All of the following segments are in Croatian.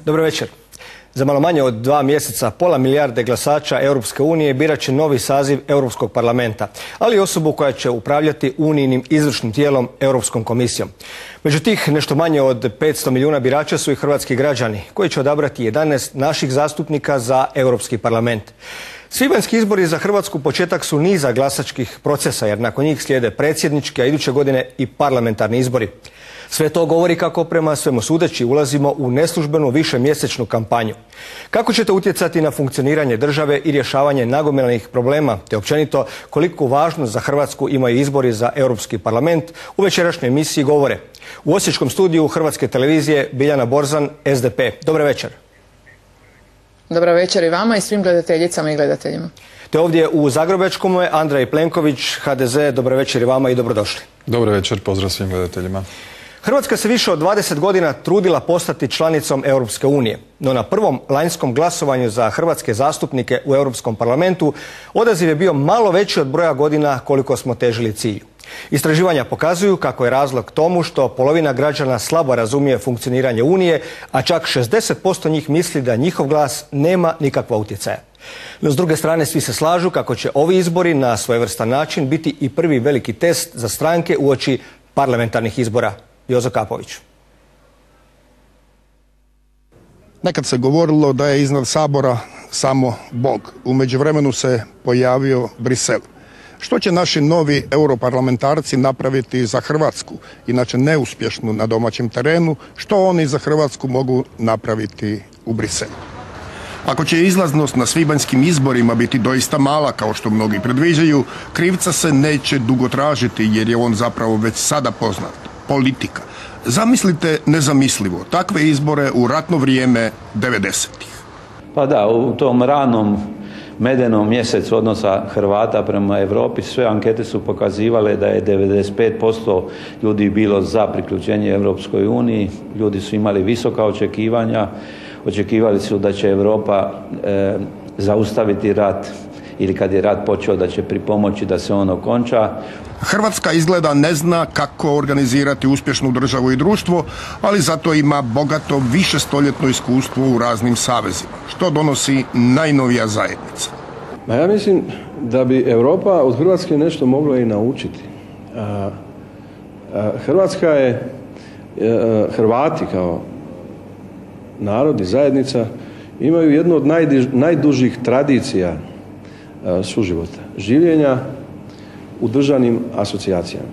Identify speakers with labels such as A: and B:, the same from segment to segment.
A: Dobro večer. Za malo manje od 2 mjeseca pola milijarde glasača Europske unije birat će novi saziv Europskog parlamenta, ali i osobu koja će upravljati unijnim izvršnim tijelom Europskom komisijom. Među tih nešto manje od 500 milijuna birača su i hrvatski građani koji će odabrati 11 naših zastupnika za Europski parlament. Svibanjski izbori za Hrvatsku početak su niza glasačkih procesa, jer nakon njih slijede predsjednički, a iduće godine i parlamentarni izbori. Sve to govori kako prema svemu sudeći ulazimo u neslužbenu višemjesečnu kampanju. Kako ćete utjecati na funkcioniranje države i rješavanje nagomilanih problema, te općenito koliku važnost za Hrvatsku imaju izbori za Europski parlament, u večerašnjoj emisiji govore u osječkom studiju Hrvatske televizije Biljana Borzan, SDP. Dobar večer.
B: Dobar večer i vama i svim gledateljicama i gledateljima.
A: Te ovdje u Zagrebačkom je Andrej Plenković, HDZ. Dobar večer i vama i dobrodošli.
C: Dobar večer, pozdrav svim gledateljima.
A: Hrvatska se više od 20 godina trudila postati članicom Europske unije, no na prvom lanjskom glasovanju za hrvatske zastupnike u Europskom parlamentu odaziv je bio malo veći od broja godina koliko smo težili cilju. Istraživanja pokazuju kako je razlog tomu što polovina građana slabo razumije funkcioniranje Unije, a čak 60% njih misli da njihov glas nema nikakva utjecaja. No s druge strane svi se slažu kako će ovi izbori na svojevrstan način biti i prvi veliki test za stranke uoči parlamentarnih izbora. Jozo Kapović.
D: Nekad se govorilo da je iznad Sabora samo Bog. U međuvremenu se pojavio Brisel. Što će naši novi europarlamentarci napraviti za Hrvatsku, inače neuspješnu na domaćem terenu, što oni za Hrvatsku mogu napraviti u Briselu? Ako će izlaznost na svibanjskim izborima biti doista mala, kao što mnogi predviđaju, krivca se neće dugo tražiti jer je on zapravo već sada poznat. Politika. Zamislite nezamislivo, takve izbore u ratno vrijeme 90-ih.
E: Pa da, u tom ranom medenom mjesecu odnosa Hrvata prema Europi sve ankete su pokazivale da je 95% ljudi bilo za priključenje Europskoj uniji. Ljudi su imali visoka očekivanja, očekivali su da će Europa zaustaviti rat ili kad je rat počeo da će pripomoći da se on okonča.
D: Hrvatska izgleda ne zna kako organizirati uspješnu državu i društvo, ali zato ima bogato višestoljetno iskustvo u raznim savezima. Što donosi najnovija zajednica?
F: Ja mislim da bi Europa od Hrvatske nešto mogla i naučiti. Hrvatska je, Hrvati kao narod i zajednica imaju jednu od najdužih tradicija suživota, življenja u državnim asocijacijama.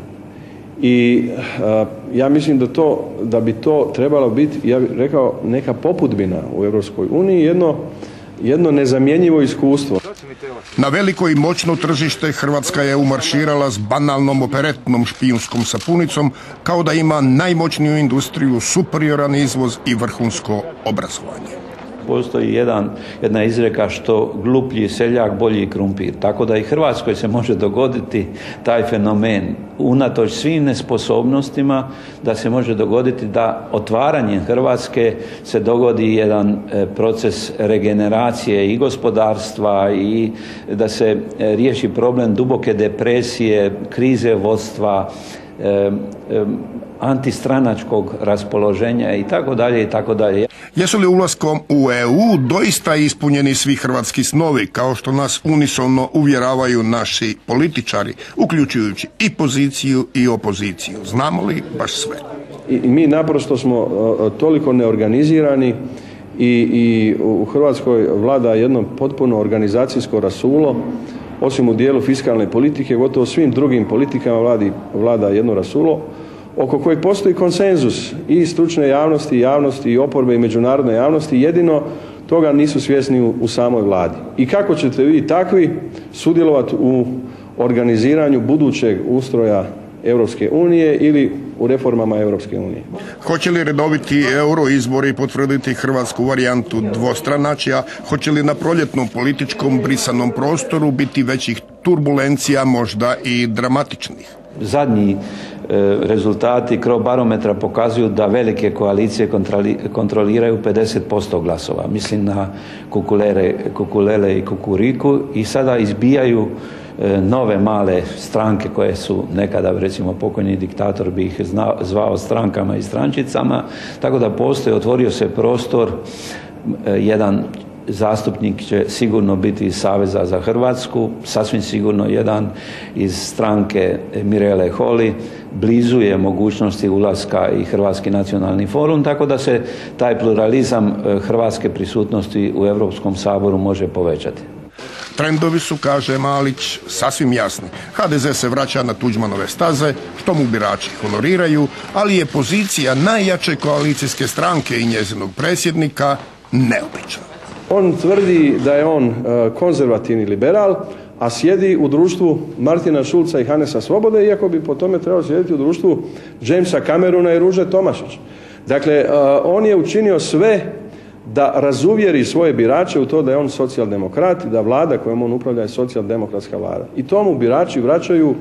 F: I ja mislim da bi to trebalo biti, ja bih rekao, neka popudbina u Europskoj uniji, jedno nezamjenjivo iskustvo.
D: Na veliko i moćno tržište Hrvatska je umarširala s banalnom operetnom špijunskom sapunicom, kao da ima najmoćniju industriju, superioran izvoz i vrhunsko obrazovanje.
E: Postoji jedna izreka što gluplji seljak bolji krumpir. Tako da i Hrvatskoj se može dogoditi taj fenomen unatoč svim nesposobnostima, da se može dogoditi da otvaranjem Hrvatske se dogodi jedan proces regeneracije i gospodarstva i da se riješi problem duboke depresije, krize vodstva, antistranačkog raspoloženja i tako dalje i tako dalje.
D: Jesu li ulaskom u EU doista ispunjeni svi hrvatski snovi, kao što nas unisono uvjeravaju naši političari, uključujući i poziciju i opoziciju? Znamo li baš sve?
F: I mi naprosto smo toliko neorganizirani i u Hrvatskoj vlada jedno potpuno organizacijsko rasulo, osim u dijelu fiskalne politike, gotovo svim drugim politikama vlada jedno rasulo, oko kojeg postoji konsenzus i stručne javnosti i oporbe i međunarodne javnosti, jedino toga nisu svjesni u samoj vladi. I kako ćete vi takvi sudjelovati u organiziranju budućeg ustroja Europske unije ili u reformama Europske unije?
D: Hoće li redoviti euroizbori potvrditi hrvatsku varijantu dvostranačja? Hoće li na proljetnom političkom brisanom prostoru biti većih turbulencija, možda i dramatičnih?
E: Zadnji rezultati Crobarometra pokazuju da velike koalicije kontroliraju 50% glasova. Mislim na Kukulele i Kukuriku i sada izbijaju nove male stranke koje su nekada, recimo pokojni diktator bi ih zvao strankama i strančicama, tako da postoji, otvorio se prostor, jedan zastupnik će sigurno biti iz Saveza za Hrvatsku, sasvim sigurno jedan iz stranke Mirele Holy, blizu je mogućnosti ulaska i Hrvatski nacionalni forum, tako da se taj pluralizam hrvatske prisutnosti u Europskom saboru može povećati.
D: Trendovi su, kaže Malić, sasvim jasni. HDZ se vraća na Tuđmanove staze, što mu birači honoriraju, ali je pozicija najjače koalicijske stranke i njezinog predsjednika neobična.
F: On tvrdi da je on konzervativni liberal, a sjedi u društvu Martina Šulca i Hanesa Svobode, iako bi po tome trebao sjediti u društvu Jamesa Camerona i Ruže Tomašić. Dakle, on je učinio sve da razuvjeri svoje birače u to da je on socijaldemokrat i da vlada kojom on upravlja je socijaldemokratska vlada. I tomu birači vraćaju,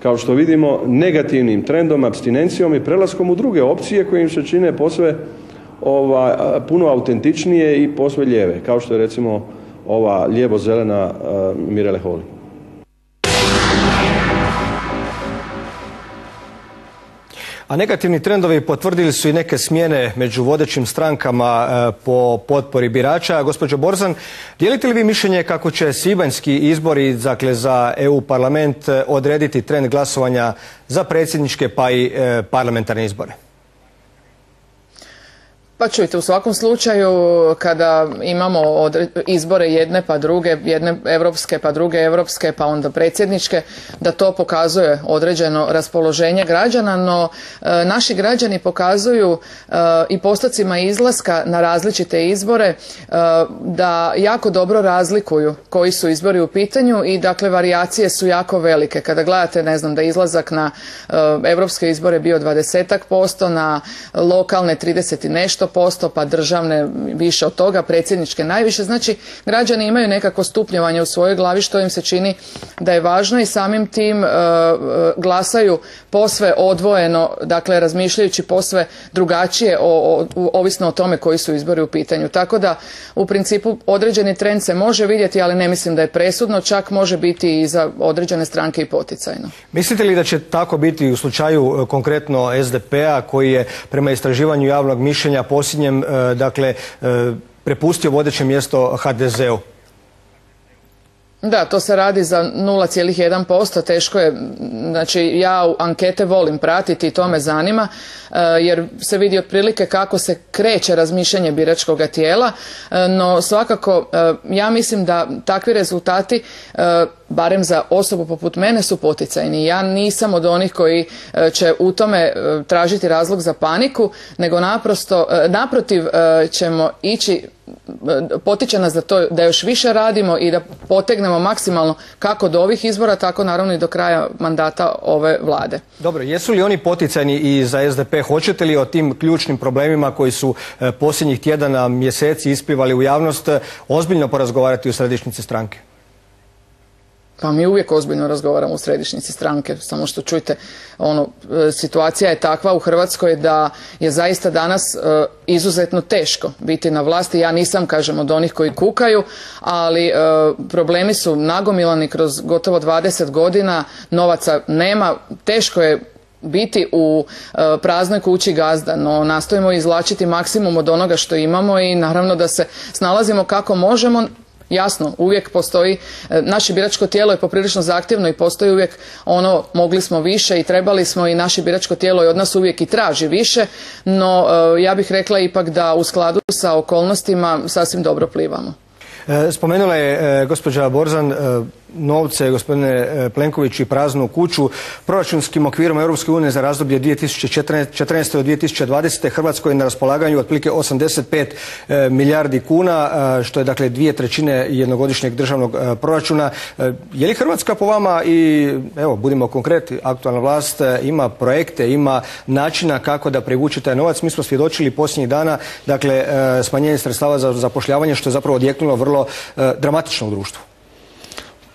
F: kao što vidimo, negativnim trendom, apstinencijom i prelaskom u druge opcije koje im se čine posve puno autentičnije i posve lijeve, kao što je recimo ova lijevo-zelena Mirele Holy.
A: A negativni trendovi potvrdili su i neke smjene među vodećim strankama po potpori birača. Gospođo Borzan, dijelite li vi mišljenje kako će svibanjski izbori, dakle za EU parlament, odrediti trend glasovanja za predsjedničke pa i parlamentarne izbore?
B: Pa čujte, u svakom slučaju kada imamo izbore jedne pa druge, jedne europske pa druge europske pa onda predsjedničke, da to pokazuje određeno raspoloženje građana, no naši građani pokazuju i postocima izlaska na različite izbore da jako dobro razlikuju koji su izbori u pitanju i dakle varijacije su jako velike. Kada gledate, ne znam, da izlazak na europske izbore bio 20%, na lokalne 30 i nešto %, pa državne više od toga, predsjedničke najviše. Znači, građani imaju nekako stupnjevanje u svojoj glavi što im se čini da je važno i samim tim glasaju posve odvojeno, dakle razmišljajući posve drugačije ovisno o tome koji su izbori u pitanju. Tako da u principu određeni trend se može vidjeti, ali ne mislim da je presudno, čak može biti i za određene stranke i poticajno.
A: Mislite li da će tako biti u slučaju konkretno SDP-a koji je prema istraživanju javnog mišljenja posljednjem prepustio vodeće mjesto HDZ-u?
B: Da, to se radi za 0,1%, teško je, znači ja ankete volim pratiti i to me zanima, jer se vidi otprilike kako se kreće razmišljanje biračkog tijela, no svakako ja mislim da takvi rezultati, barem za osobu poput mene, su poticajni. Ja nisam od onih koji će u tome tražiti razlog za paniku, nego naprotiv ćemo ići, potiče nas da još više radimo i da potegnemo maksimalno kako do ovih izbora, tako naravno i do kraja mandata ove vlade.
A: Dobro, jesu li oni poticajni i za SDP? Hoćete li o tim ključnim problemima koji su posljednjih tjedana, mjeseci isplivali u javnost ozbiljno porazgovarati u središnjici stranke?
B: Pa mi uvijek ozbiljno razgovaramo u središnjici stranke, samo što čujte, situacija je takva u Hrvatskoj da je zaista danas izuzetno teško biti na vlasti. Ja nisam, kažem, od onih koji kukaju, ali problemi su nagomilani kroz gotovo 20 godina, novaca nema, teško je biti u praznoj kući gazda, no nastojimo izvlačiti maksimum od onoga što imamo i naravno da se snalazimo kako možemo. Jasno, uvijek postoji, naše biračko tijelo je poprilično zahtjevno i postoji uvijek mogli smo više i trebali smo, i naše biračko tijelo je od nas uvijek i traži više, no ja bih rekla ipak da u skladu sa okolnostima sasvim dobro plivamo.
A: Spomenula je gospođa Borzan novce, gospodine Plenković, i praznu kuću. Proračunskim okvirom Europske unije za razdoblje 2014. do 2020. Hrvatskoj je na raspolaganju otprilike 85 milijardi kuna, što je dakle 2/3 jednogodišnjeg državnog proračuna. Je li Hrvatska po vama, i evo budimo konkretni, aktualna vlast ima projekte, ima načina kako da privuče taj novac? Mi smo svjedočili posljednjih dana dakle smanjenje sredstava za zapošljavanje, što je zapravo odjeknulo vrlo dramatično u društvu.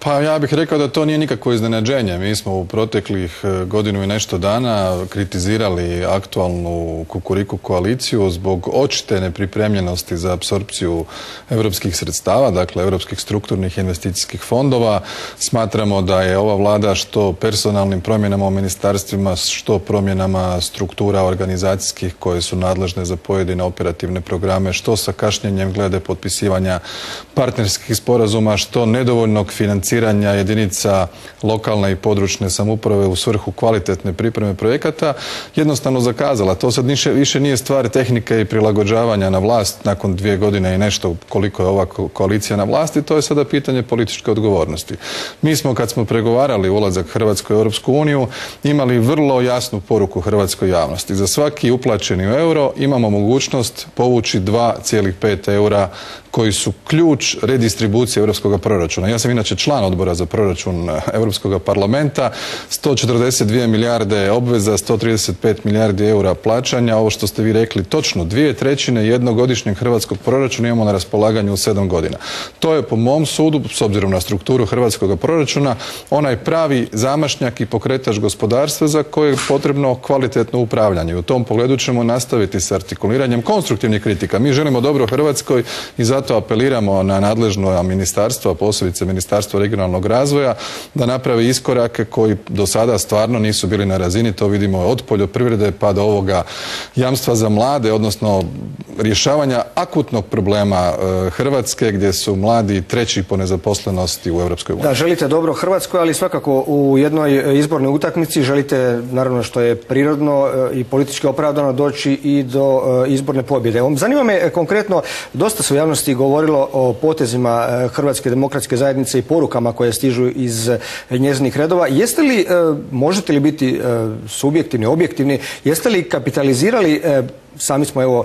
C: Pa ja bih rekao da to nije nikakvo iznenađenje. Mi smo u proteklih godinu i nešto dana kritizirali aktualnu Kukuriku koaliciju zbog očite nepripremljenosti za apsorpciju europskih sredstava, dakle europskih strukturnih investicijskih fondova. Smatramo da je ova vlada što personalnim promjenama u ministarstvima, što promjenama struktura organizacijskih koje su nadležne za pojedine operativne programe, što sa kašnjenjem glede potpisivanja partnerskih sporazuma, što nedovoljnog financiranja jedinica lokalne i područne samouprave u svrhu kvalitetne pripreme projekata, jednostavno zakazala. To sad više nije stvar tehnike i prilagođavanja na vlast nakon 2 godine i nešto koliko je ova koalicija na vlasti, to je sada pitanje političke odgovornosti. Mi smo, kad smo pregovarali ulazak Hrvatske u Europsku uniju, imali vrlo jasnu poruku hrvatskoj javnosti. Za svaki uplaćeni euro imamo mogućnost povući 2,5 eura koji su ključ redistribucije europskog proračuna. Ja sam inače član odbora za proračun Europskog parlamenta, 142 milijarde obveza, 135 milijardi eura plaćanja. Ovo što ste vi rekli točno, 2/3 jednogodišnjeg hrvatskog proračuna imamo na raspolaganju u 7 godina. To je po mom sudu, s obzirom na strukturu hrvatskog proračuna, onaj pravi zamašnjak i pokretač gospodarstva za koje je potrebno kvalitetno upravljanje. U tom pogledu ćemo nastaviti s artikuliranjem konstruktivnih kritika. Mi želimo dobro Hrvatskoj i zato apeliramo na nadležno ministarstvo, a posebice Ministarstvo regionalnog razvoja, da napravi iskorake koji do sada stvarno nisu bili na razini. To vidimo od poljoprivrede pa do ovoga jamstva za mlade, odnosno rješavanja akutnog problema Hrvatske gdje su mladi 3. po nezaposlenosti u Europskoj uniji.
A: Da, želite dobro Hrvatskoj, ali svakako u jednoj izbornoj utakmici želite, naravno što je prirodno i politički opravdano, doći i do izborne pobjede. Zanima me konkretno, dosta se u javnosti govorilo o potezima Hrvatske demokratske zajednice i porukama koje stižu iz njezinih redova. Jeste li, možete li biti subjektivni, objektivni, jeste li kapitalizirali, sami smo evo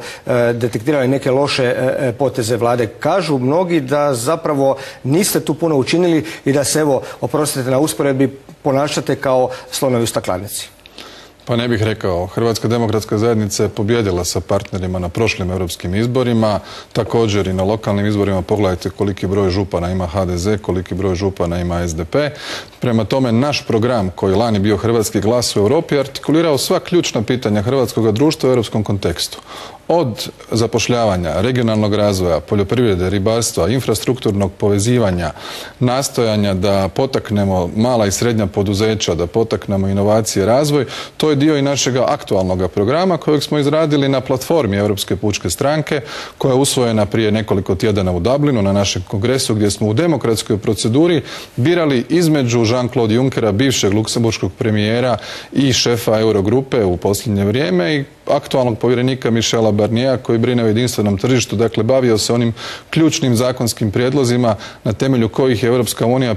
A: detektirali neke loše poteze vlade. Kažu mnogi da zapravo niste tu puno učinili i da se, evo, oprostite na usporedbi, ponašate kao slonovi u staklarnici.
C: Pa ne bih rekao. Hrvatska demokratska zajednica je pobjedila sa partnerima na prošlim europskim izborima, također i na lokalnim izborima. Pogledajte koliki broj župana ima HDZ, koliki broj župana ima SDP. Prema tome, naš program koji je lani bio Hrvatski glas u Europi je artikulirao sva ključna pitanja hrvatskog društva u europskom kontekstu. Od zapošljavanja, regionalnog razvoja, poljoprivrede, ribarstva, infrastrukturnog povezivanja, nastojanja da potaknemo mala i srednja poduzeća, da potaknemo inovacije i razvoj, to je dio i našega aktualnog programa kojeg smo izradili na platformi Europske pučke stranke, koja je usvojena prije nekoliko tjedana u Dublinu na našem kongresu, gdje smo u demokratskoj proceduri birali između Jean-Claude Junckera, bivšeg luksemburškog premijera i šefa Eurogrupe u posljednje vrijeme, i aktualnog povjerenika Michela Barniera koji brine o jedinstvenom tržištu. Dakle, bavio se onim ključnim zakonskim prijedlozima na temelju kojih je Europska unija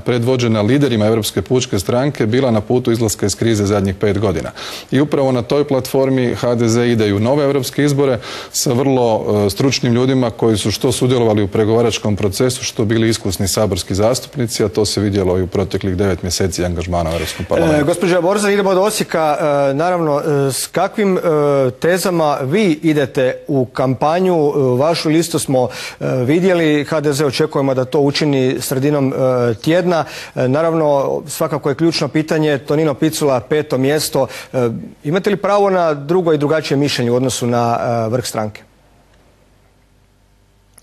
C: predvođena liderima Europske pučke stranke bila na putu izlaska iz krize zadnjih 5 godina. I upravo na toj platformi HDZ ide i u nove europske izbore sa vrlo stručnim ljudima koji su što sudjelovali u pregovaračkom procesu, što bili iskusni saborski zastupnici, a to se vidjelo i u proteklih 9 mjeseci angažmana u Europskom parlamentu.
A: Gospođa Borzan, idemo do Osijeka. Naravno, s kakvim tezama vi idete u kampanju? Vašu listu smo vidjeli, HDZ očekujemo da to učini sredinom tjedna. Naravno, svakako je ključno pitanje Tonino Picula, 5. mjesto. Imate li pravo na drugo i drugačije mišljenje u odnosu na vrh stranke?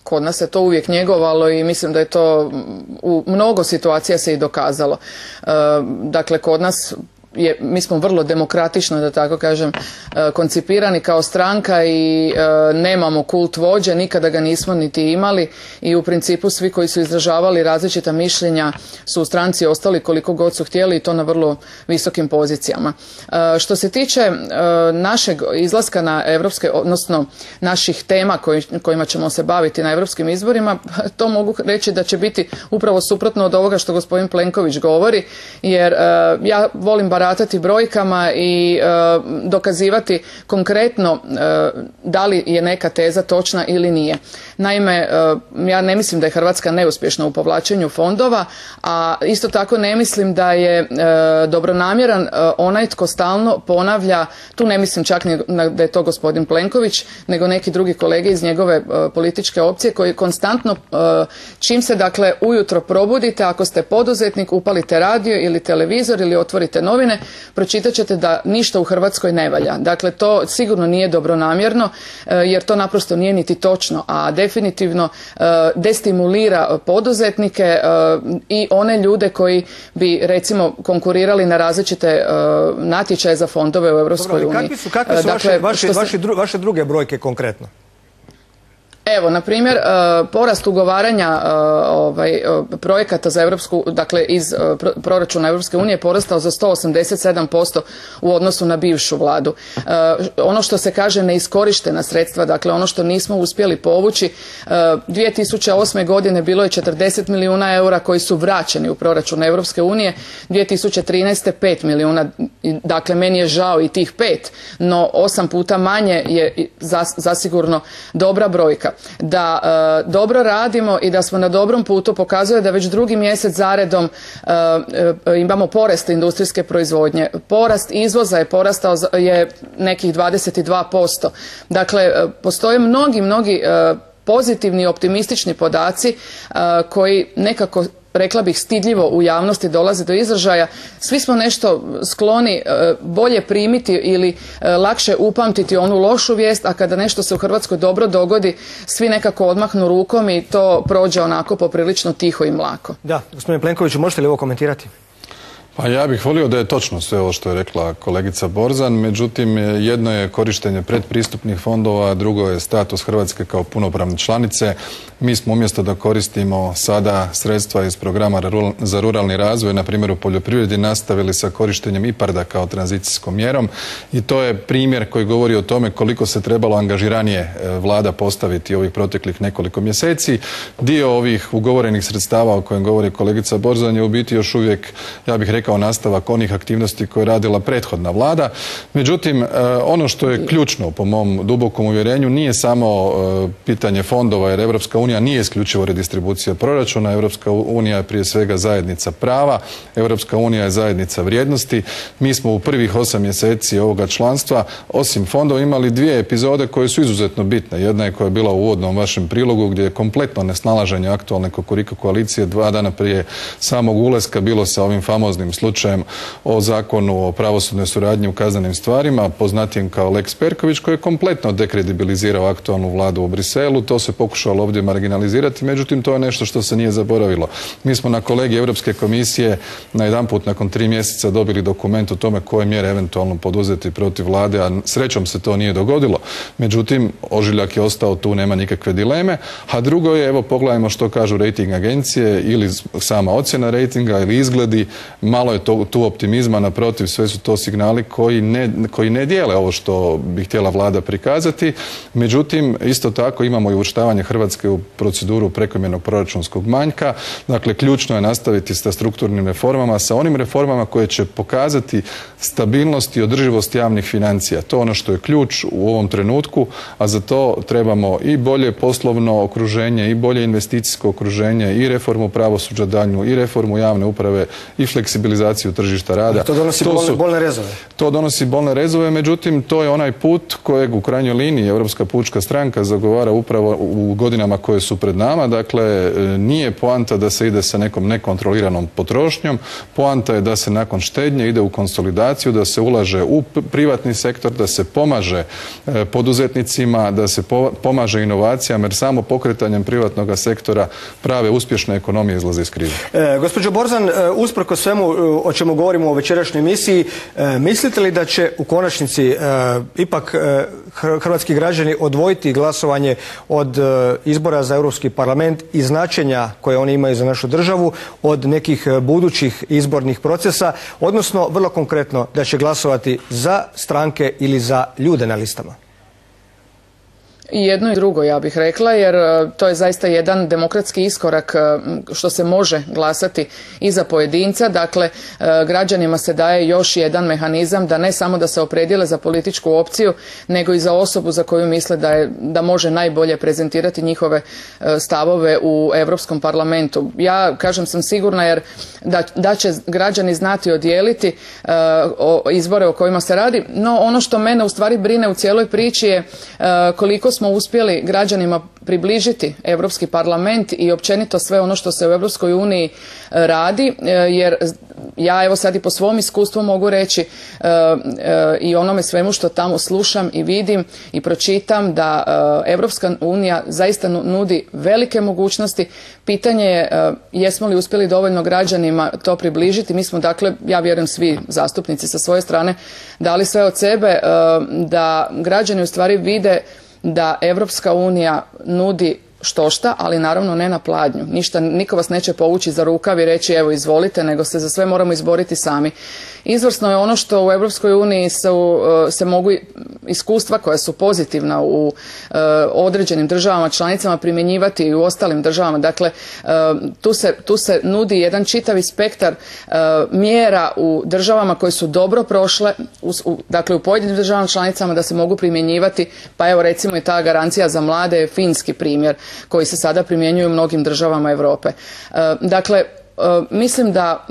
B: Kod nas se to uvijek njegovalo i mislim da je to u mnogo situacija se i dokazalo. Dakle, kod nas mi smo vrlo demokratično, da tako kažem, koncipirani kao stranka i nemamo kult vođe, nikada ga nismo niti imali i u principu svi koji su izražavali različita mišljenja su u stranci ostali koliko god su htjeli i to na vrlo visokim pozicijama. Što se tiče našeg izlaska na europske, odnosno naših tema kojima ćemo se baviti na europskim izborima, to mogu reći da će biti upravo suprotno od ovoga što gospodin Plenković govori, jer ja volim bar baratati brojkama i dokazivati konkretno da li je neka teza točna ili nije. Naime, ja ne mislim da je Hrvatska neuspješna u povlačenju fondova, a isto tako ne mislim da je dobronamjeran onaj tko stalno ponavlja, tu ne mislim čak ni da je to gospodin Plenković, nego neki drugi kolege iz njegove političke opcije koji konstantno, čim se dakle ujutro probudite, ako ste poduzetnik, upalite radio ili televizor ili otvorite novine, pročitat ćete da ništa u Hrvatskoj ne valja. Dakle, to sigurno nije dobronamjerno, jer to naprosto nije niti točno, a definitivno destimulira poduzetnike i one ljude koji bi recimo konkurirali na različite natječaje za fondove u Europskoj uniji.
A: Kakve su vaše druge brojke konkretno?
B: Evo, na primjer, porast ugovaranja projekata za Europsku, dakle iz proračuna Europske unije je porastao za 187% u odnosu na bivšu vladu. Ono što se kaže neiskorištena sredstva, dakle ono što nismo uspjeli povući, 2008. godine bilo je 40 milijuna eura koji su vraćeni u proračun Europske unije, 2013. 5 milijuna, dakle meni je žao i tih 5, no 8 puta manje je zasigurno dobra brojka. Da dobro radimo i da smo na dobrom putu pokazuje da već drugi mjesec zaredom imamo porast industrijske proizvodnje. Porast izvoza je porastao je nekih 22%. Dakle, postoje mnogi pozitivni, optimistični podaci koji nekako, rekla bih, stidljivo u javnosti dolaze do izražaja. Svi smo nešto skloni bolje primiti ili lakše upamtiti onu lošu vijest, a kada nešto se u Hrvatskoj dobro dogodi, svi nekako odmahnu rukom i to prođe onako poprilično tiho i mlako.
A: Da, gospodine Plenkoviću, možete li ovo komentirati?
C: Pa ja bih volio da je točno sve ovo što je rekla kolegica Borzan, međutim jedno je korištenje predpristupnih fondova, drugo je status Hrvatske kao punopravne članice. Mi smo umjesto da koristimo sada sredstva iz programa za ruralni razvoj, na primjer u poljoprivredi, nastavili sa korištenjem IPARD-a kao tranzicijskom mjerom i to je primjer koji govori o tome koliko se trebalo angažiranije vlada postaviti ovih proteklih nekoliko mjeseci. Dio ovih ugovorenih sredstava o kojem govori kolegica Borzan je u biti još uvijek, ja bih rekao, nastavak onih aktivnosti koje je radila prethodna vlada. Međutim, ono što je ključno po mom dubokom uvjerenju nije samo pitanje fondova, jer Europska unija nije isključivo redistribucija proračuna. Europska unija je prije svega zajednica prava, Europska unija je zajednica vrijednosti. Mi smo u prvih 8 mjeseci ovoga članstva osim fondova imali 2 epizode koje su izuzetno bitne. Jedna je koja je bila u uvodnom vašem prilogu gdje je kompletno nesnalaženje aktualne Kukuriku koalicije 2 dana prije samog ulaska bilo sa ovim famoznim slučajem o zakonu o pravosudnoj suradnji u kaznenim stvarima, poznatijem kao Lex Perković, koji je kompletno dekredibilizirao aktualnu vladu u Briselu. To se pokušalo ovdje marginalizirati, međutim to je nešto što se nije zaboravilo. Mi smo na kolegiji Europske komisije najedanput nakon 3 mjeseca dobili dokument o tome koje mjere eventualno poduzeti protiv vlade, a srećom se to nije dogodilo. Međutim, ožiljak je ostao tu, nema nikakve dileme. A drugo je, evo pogledajmo što kažu rejting agencije ili sama ocjena rejtinga ili izgledi. Malo je tu optimizma, naprotiv, sve su to signali koji ne dijele ovo što bi htjela vlada prikazati. Međutim, isto tako imamo i uvrštavanje Hrvatske u proceduru prekomjernog proračunskog manjka. Dakle, ključno je nastaviti sa strukturnim reformama, sa onim reformama koje će pokazati stabilnost i održivost javnih financija. To je ono što je ključ u ovom trenutku, a za to trebamo i bolje poslovno okruženje, i bolje investicijsko okruženje, i reformu pravosuđa daljnju, i reformu javne uprave, i fleksibilizaciju tržišta rada.
A: To donosi bolne rezove.
C: To donosi bolne rezove, međutim to je onaj put kojeg u krajnjoj liniji Europska pučka stranka zagovara upravo u godinama koje su pred nama. Dakle, nije poanta da se ide sa nekom nekontroliranom potrošnjom, poanta je da se nakon štednje ide u konsolidaciju, da se ulaže u privatni sektor, da se pomaže poduzetnicima, da se pomaže inovacijama, jer samo pokretanjem privatnog sektora prave uspješne ekonomije izlaze iz krize.
A: Gospođo Borzan, usprkos svemu o čemu govorimo u večerašnjoj emisiji, mislite li da će u konačnici ipak hrvatski građani odvojiti glasovanje od izbora za Europski parlament i značenja koje oni imaju za našu državu od nekih budućih izbornih procesa, odnosno vrlo konkretno da će glasovati za stranke ili za ljude na listama?
B: I jedno i drugo, ja bih rekla, jer to je zaista jedan demokratski iskorak što se može glasati i za pojedinca. Dakle, građanima se daje još jedan mehanizam da ne samo da se opredijele za političku opciju, nego i za osobu za koju misle da može najbolje prezentirati njihove stavove u Europskom parlamentu. Ja, kažem, sam sigurna jer da će građani znati odijeliti izbore o kojima se radi, no ono što mene u stvari brine u cijeloj priči je koliko smo uspjeli građanima približiti Europski parlament i općenito sve ono što se u Europskoj uniji radi, jer ja evo sad i po svom iskustvu mogu reći i onome svemu što tamo slušam i vidim i pročitam da Europska unija zaista nudi velike mogućnosti. Pitanje je jesmo li uspjeli dovoljno građanima to približiti. Mi smo dakle, ja vjerujem svi zastupnici sa svoje strane dali sve od sebe da građani u stvari vide da Europska unija nudi štošta, ali naravno ne na pladnju. Niko vas neće povući za rukav i reći evo izvolite, nego se za sve moramo izboriti sami. Izvrsno je ono što u Europskoj uniji se mogu iskustva koja su pozitivna u određenim državama članicama primjenjivati i u ostalim državama. Dakle, tu se nudi jedan čitavi spektar mjera u državama koje su dobro prošle, dakle u pojedinim državama članicama da se mogu primjenjivati, pa evo recimo i ta garancija za mlade je finski primjer koji se sada primjenjuje u mnogim državama Europe. Dakle, mislim da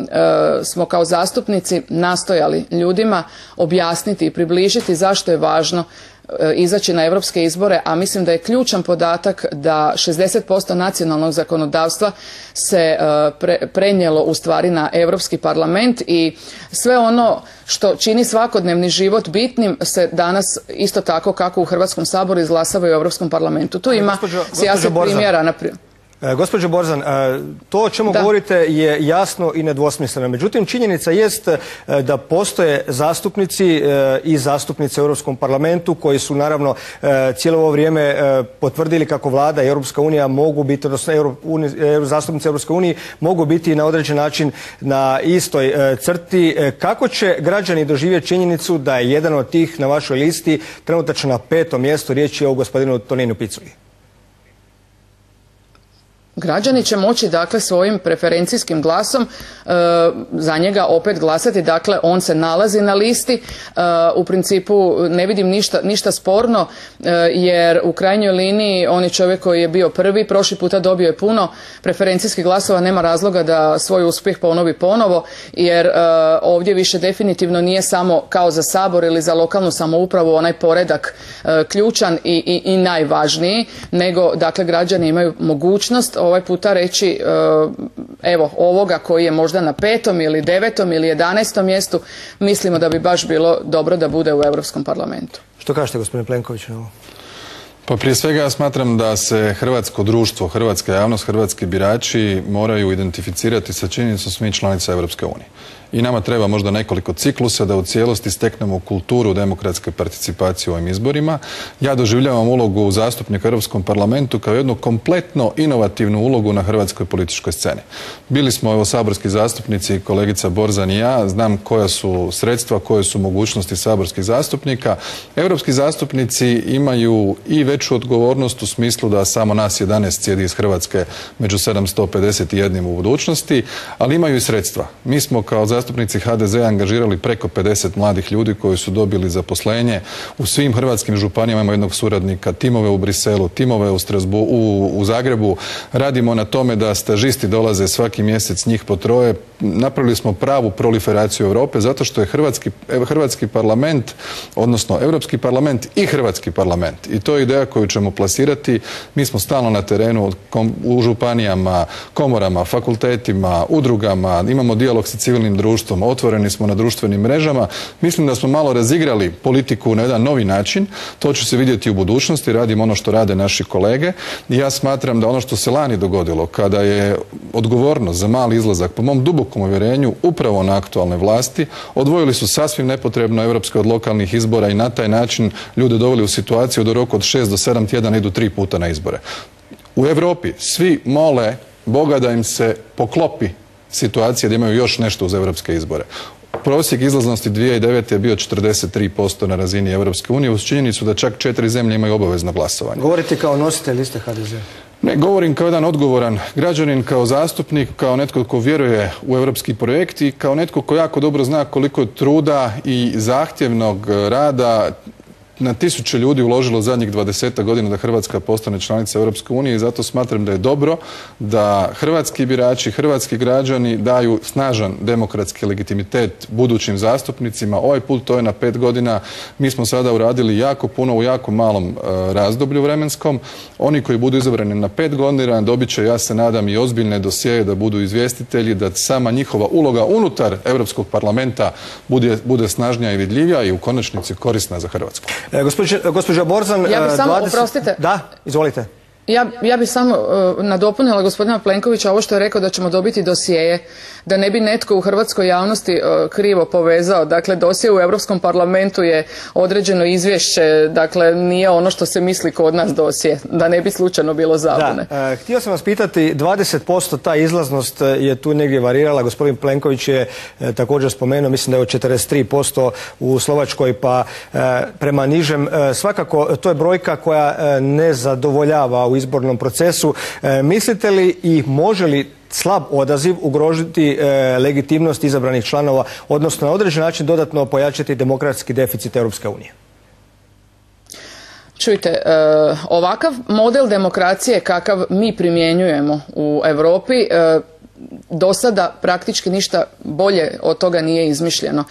B: smo kao zastupnici nastojali ljudima objasniti i približiti zašto je važno izaći na europske izbore, a mislim da je ključan podatak da 60% nacionalnog zakonodavstva se prenijelo u stvari na Europski parlament i sve ono što čini svakodnevni život bitnim se danas isto tako kako u Hrvatskom saboru izglasava i u Europskom parlamentu. Tu ima sjajnih primjera, naprimjer.
A: Gospođo Borzan, to o čemu govorite je jasno i nedvosmisleno. Međutim, činjenica jest da postoje zastupnici i zastupnice u Europskom parlamentu koji su naravno cijelo ovo vrijeme potvrdili kako Vlada i Europska unija mogu biti, odnosno zastupnici Europske unije mogu biti na određen način na istoj crti. Kako će građani doživjeti činjenicu da je jedan od tih na vašoj listi trenutačno na 5. mjestu, riječ je o gospodinu Toninu Piculi?
B: Građani će moći dakle svojim preferencijskim glasom za njega opet glasati, dakle on se nalazi na listi, u principu ne vidim ništa sporno jer u krajnjoj liniji on je čovjek koji je bio prvi, prošli puta dobio je puno preferencijskih glasova, nema razloga da svoj uspjeh ponovi ponovo jer ovdje više definitivno nije samo kao za Sabor ili za lokalnu samoupravu onaj poredak ključan i najvažniji, nego dakle građani imaju mogućnost ovaj puta reći evo ovoga koji je možda na 5. ili 9. ili 11. mjestu mislimo da bi baš bilo dobro da bude u Europskom parlamentu.
A: Što kažete gospodine Plenković na ovo?
C: Pa prije svega ja smatram da se hrvatsko društvo, hrvatska javnost, hrvatski birači moraju identificirati sa činjenicom smo mi članica Europske unije. I nama treba možda nekoliko ciklusa da u cijelosti steknemo kulturu demokratske participacije u ovim izborima. Ja doživljavam ulogu zastupnika u Europskom parlamentu kao jednu kompletno inovativnu ulogu na hrvatskoj političkoj sceni. Bili smo evo saborski zastupnici, kolegica Borzan i ja, znam koja su sredstva, koje su mogućnosti saborskih zastupnika. Europski zastupnici imaju i veću odgovornost u smislu da samo nas 11 sjedi iz Hrvatske među 751 u budućnosti, ali imaju i sredstva. Mi smo kao zastupnici HDZ-a angažirali preko 50 mladih ljudi koji su dobili zaposlenje. U svim hrvatskim županijama imamo jednog suradnika, timove u Briselu, timove u Zagrebu. Radimo na tome da stažisti dolaze svaki mjesec njih po 3. Napravili smo pravu proliferaciju Europe zato što je hrvatski parlament, odnosno Europski parlament i hrvatski parlament. I to je ideja koju ćemo plasirati. Mi smo stalno na terenu u županijama, komorama, fakultetima, udrugama, imamo dijalog sa civilnim društvom, otvoreni smo na društvenim mrežama. Mislim da smo malo razigrali politiku na jedan novi način. To će se vidjeti u budućnosti. Radimo ono što rade naši kolege. I ja smatram da ono što se lani dogodilo, kada je odgovornost za mali izlazak, po mom dubokom uvjerenju, upravo na aktualne vlasti, odvojili su sasvim nepotrebno europske od lokalnih izbora i na taj način ljude doveli u situaciju da u roku od 6 do 7 tjedana idu 3 puta na izbore. U Europi svi mole Boga da im se poklopi situacija da imaju još nešto uz europske izbore. Prosjek izlaznosti 2009. je bio 43% na razini Europske unije, uz činjenicu da čak 4 zemlje imaju obavezno glasovanje.
A: Govorite kao nositelj liste HDZ?
C: Ne, govorim kao jedan odgovoran građanin, kao zastupnik, kao netko tko vjeruje u europski projekt i kao netko tko jako dobro zna koliko truda i zahtjevnog rada na tisuće ljudi uložilo zadnjih 20 godina da Hrvatska postane članica Europske unije i zato smatram da je dobro da hrvatski birači, hrvatski građani daju snažan demokratski legitimitet budućim zastupnicima. Ovaj put to je na 5 godina. Mi smo sada uradili jako puno u jako malom razdoblju vremenskom. Oni koji budu izabrani na 5 godina dobit će, ja se nadam, i ozbiljne dosjeje da budu izvjestitelji, da sama njihova uloga unutar Europskog parlamenta bude snažnija i vidljivija i u konačnici korisna za Hrvatsku.
A: Gospođa Borzan,
B: ja bih samo, oprostite.
A: Da, izvolite.
B: Ja bih samo nadopunila gospodina Plenkovića ovo što je rekao da ćemo dobiti dosjeje, da ne bi netko u hrvatskoj javnosti krivo povezao. Dakle, dosje u Europskom parlamentu je određeno izvješće, dakle nije ono što se misli kod nas dosje, da ne bi slučajno bilo zabune.
A: Da, htio sam vas pitati, 20% ta izlaznost je tu negdje varirala, gospodin Plenković je također spomenuo, mislim da je od 43% u Slovačkoj pa prema nižem. Svakako, to je brojka koja ne zadovoljava u izbornom procesu. Mislite li i može li slab odaziv ugrožiti legitimnost izabranih članova, odnosno na određen način dodatno pojačati demokratski deficit Europske unije?
B: Čujte, ovakav model demokracije kakav mi primjenjujemo u Europi do sada praktički ništa bolje od toga nije izmišljeno.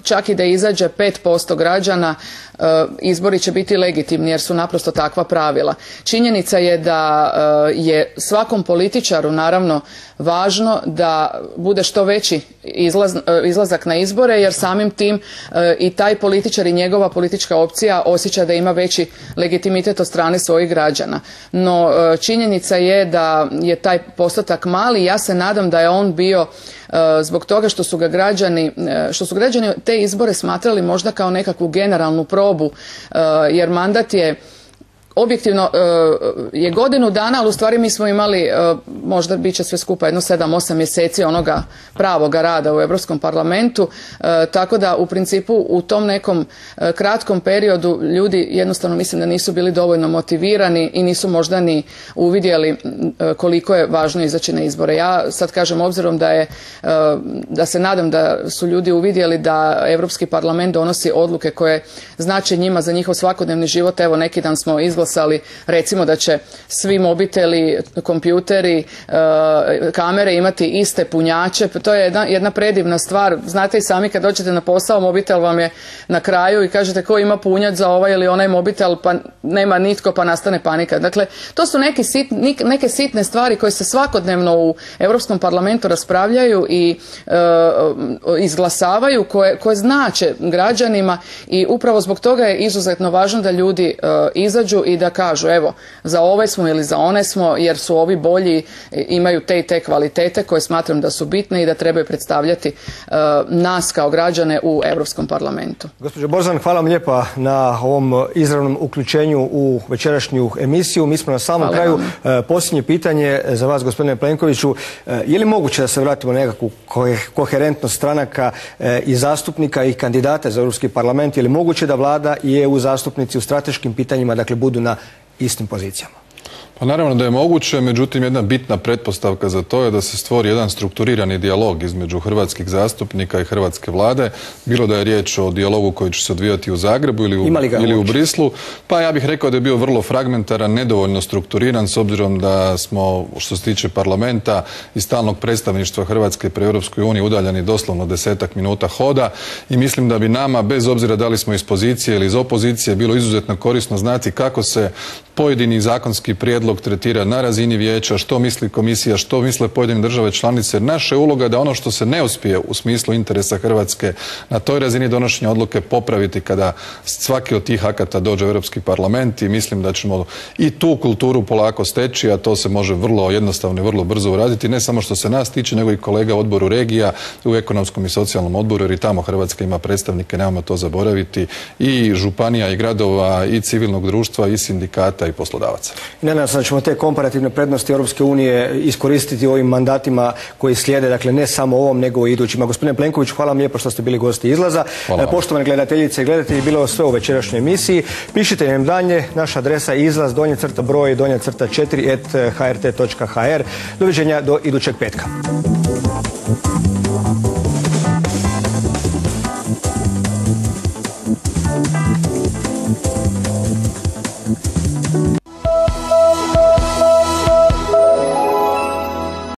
B: Čak i da izađe 5% građana, izbori će biti legitimni jer su naprosto takva pravila. Činjenica je da je svakom političaru naravno važno da bude što veći izlazak na izbore jer samim tim i taj političar i njegova politička opcija osjeća da ima veći legitimitet od strane svojih građana. No činjenica je da je taj postotak mali. Ja se nadam da je on bio zbog toga što su građani te izbore smatrali možda kao nekakvu generalnu probu jer mandat je objektivno je godinu dana, ali u stvari mi smo imali, možda bit će sve skupa jedno 7-8 mjeseci onoga pravoga rada u Europskom parlamentu, tako da u principu u tom nekom kratkom periodu ljudi jednostavno mislim da nisu bili dovoljno motivirani i nisu možda ni uvidjeli koliko je važno izaći na izbore. Ja sad kažem, obzirom da se nadam da su ljudi uvidjeli da Europski parlament donosi odluke koje znače njima za njihov svakodnevni život. Evo, neki dan smo izglasali recimo da će svi mobiteli, kompjuteri, kamere imati iste punjače. To je jedna predivna stvar. Znate i sami kad dođete na posao, mobitel vam je na kraju i kažete ko ima punjač za ovaj ili onaj mobitel, pa nema nitko pa nastane panika. Dakle, to su neke sitne stvari koje se svakodnevno u Europskom parlamentu raspravljaju i izglasavaju, koje znače građanima i upravo zbog toga je izuzetno važno da ljudi izađu i da kažu evo za ove smo ili za one smo jer su ovi bolji, imaju te i te kvalitete koje smatram da su bitne i da trebaju predstavljati nas kao građane u Europskom parlamentu.
A: Gospođo Borzan, hvala vam lijepa na ovom izravnom uključenju u večerašnju emisiju. Mi smo na samom kraju. Posljednje pitanje za vas, gospodine Plenkoviću. Je li moguće da se vratimo na nekakvu koherentnost stranaka i zastupnika i kandidata za Europski parlament? Je li moguće da vlada i EU zastupnici u strateškim pitanjima dakle budu na istim pozicijama?
C: Pa naravno da je moguće, međutim jedna bitna pretpostavka za to je da se stvori jedan strukturirani dijalog između hrvatskih zastupnika i hrvatske vlade, bilo da je riječ o dijalogu koji će se odvijati u Zagrebu ili u Brislu. Pa ja bih rekao da je bio vrlo fragmentaran, nedovoljno strukturiran s obzirom da smo što se tiče parlamenta i stalnog predstavništva Hrvatske pri Europskoj uniji udaljeni doslovno 10-ak minuta hoda i mislim da bi nama, bez obzira da li smo iz pozicije ili iz opozicije, bilo izuzetno korisno znati kako se pojedini zakonski prijedlog tretira na razini vijeća, što misli komisija, što misle pojedine države članice. Naša je uloga da ono što se ne uspije u smislu interesa Hrvatske na toj razini donošenja odluke popraviti kada svaki od tih akata dođe u Europski parlament i mislim da ćemo i tu kulturu polako steći, a to se može vrlo jednostavno i vrlo brzo uraditi, ne samo što se nas tiče, nego i kolega u odboru regija, u ekonomskom i socijalnom odboru, jer i tamo Hrvatska ima predstavnike, nemojmo to zaboraviti, i županija i gradova i civilnog društva i sindikata i poslodavaca.
A: sam da ćemo te komparativne prednosti Europske unije iskoristiti u ovim mandatima koji slijede, dakle ne samo ovom nego i idućima. Gospodine Plenković, hvala vam lijepo što ste bili gosti Izlaza. Poštovane gledateljice i gledatelji, bilo sve u večerašnjoj emisiji. Pišite nam dalje, naša adresa je izlaz_broj_4 @hrt.hr. Doviđenja do idućeg petka.